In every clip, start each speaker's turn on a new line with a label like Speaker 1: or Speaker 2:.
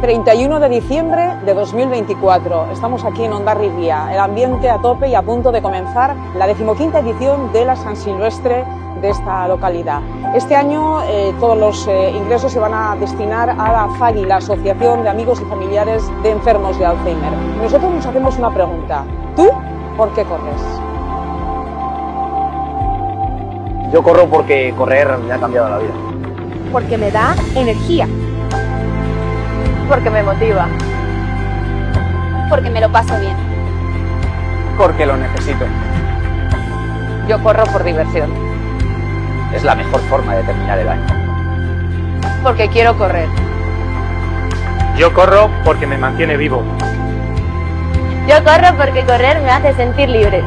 Speaker 1: ...31 de diciembre de 2024. Estamos aquí en Hondarribia, el ambiente a tope y a punto de comenzar la 15ª edición de la San Silvestre de esta localidad. Este año todos los ingresos se van a destinar a la AFAGI, la Asociación de Amigos y Familiares de Enfermos de Alzheimer. Nosotros nos hacemos una pregunta. ¿Tú por qué corres?
Speaker 2: Yo corro porque correr me ha cambiado la vida.
Speaker 3: Porque me da energía.
Speaker 4: Porque me motiva.
Speaker 3: Porque me lo paso bien.
Speaker 2: Porque lo necesito.
Speaker 4: Yo corro por diversión.
Speaker 2: Es la mejor forma de terminar el año.
Speaker 4: Porque quiero correr.
Speaker 5: Yo corro porque me mantiene vivo.
Speaker 3: Yo corro porque correr me hace sentir libre.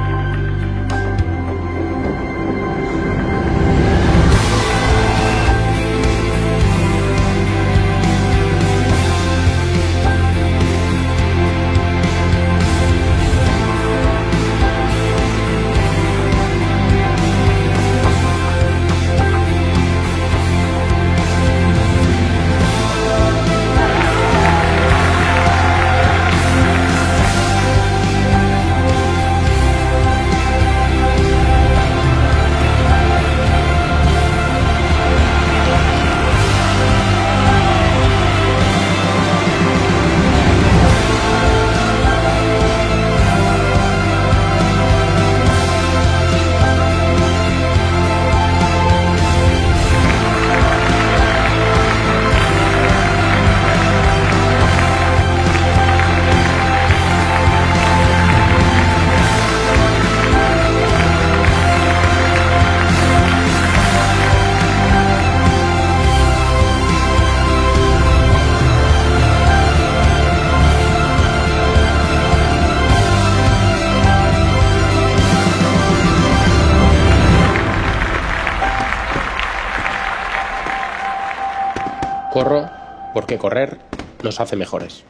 Speaker 5: Corro porque correr nos hace mejores.